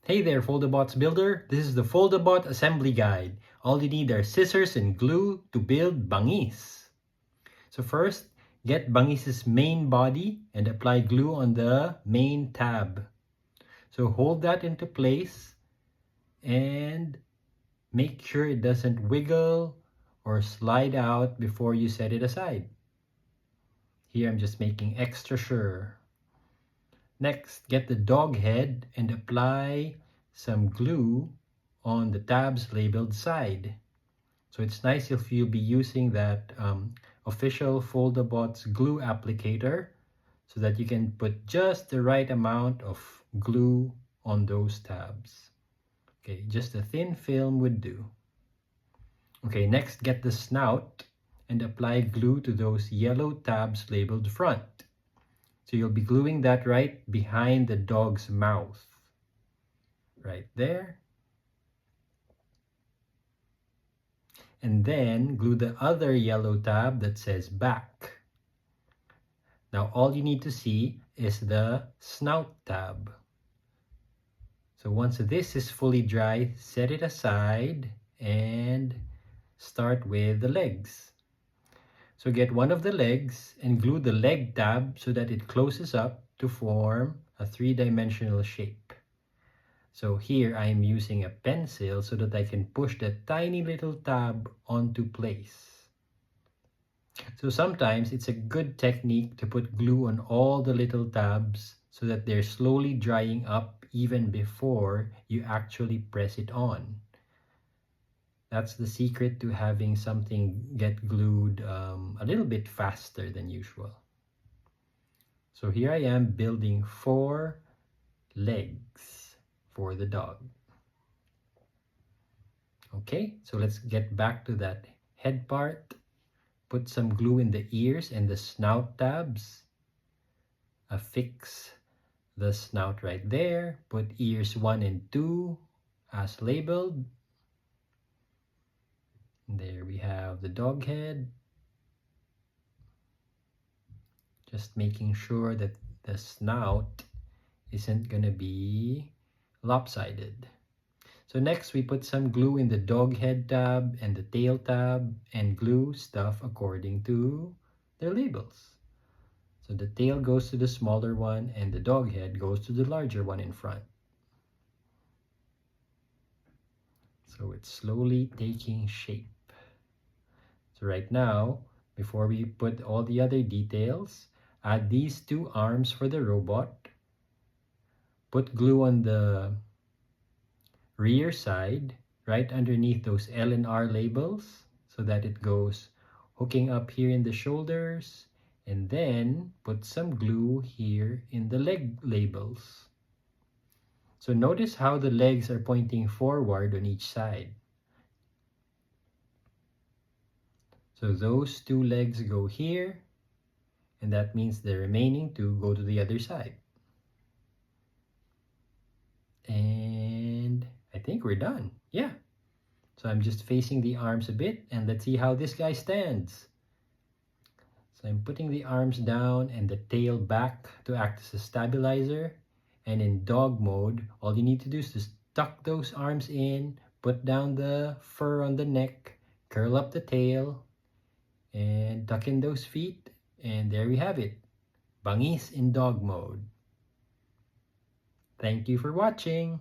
Hey there, Foldabots builder. This is the Foldabot Assembly Guide. All you need are scissors and glue to build Bangis. So first, get Bangis's main body and apply glue on the main tab. So hold that into place and make sure it doesn't wiggle or slide out before you set it aside. Here I'm just making extra sure. Next, get the dog head and apply some glue on the tabs labeled side. So it's nice if you'll be using that official Foldabots glue applicator so that you can put just the right amount of glue on those tabs. Okay, just a thin film would do. Okay, next get the snout and apply glue to those yellow tabs labeled front. So you'll be gluing that right behind the dog's mouth. Right there. And then glue the other yellow tab that says back. Now all you need to see is the snout tab. So once this is fully dry, set it aside and start with the legs. So get one of the legs and glue the leg tab so that it closes up to form a three-dimensional shape. So here I am using a pencil so that I can push that tiny little tab onto place. So sometimes it's a good technique to put glue on all the little tabs so that they're slowly drying up even before you actually press it on. That's the secret to having something get glued a little bit faster than usual. So here I am building 4 legs for the dog. Okay, so let's get back to that head part. Put some glue in the ears and the snout tabs. Affix the snout right there. Put ears 1 and 2 as labeled. There we have the dog head. Just making sure that the snout isn't gonna be lopsided. So next we put some glue in the dog head tab and the tail tab and glue stuff according to their labels. So the tail goes to the smaller one and the dog head goes to the larger one in front. So it's slowly taking shape. So right now, before we put all the other details, add these 2 arms for the robot. Put glue on the rear side, right underneath those L and R labels, so that it goes hooking up here in the shoulders, and then put some glue here in the leg labels. So notice how the legs are pointing forward on each side. So those 2 legs go here, and that means the remaining 2 go to the other side. And I think we're done. Yeah. So I'm just facing the arms a bit, and let's see how this guy stands. So I'm putting the arms down and the tail back to act as a stabilizer. And in dog mode, all you need to do is just tuck those arms in, put down the fur on the neck, curl up the tail, and tuck in those feet, and there we have it. Bangis in dog mode. Thank you for watching.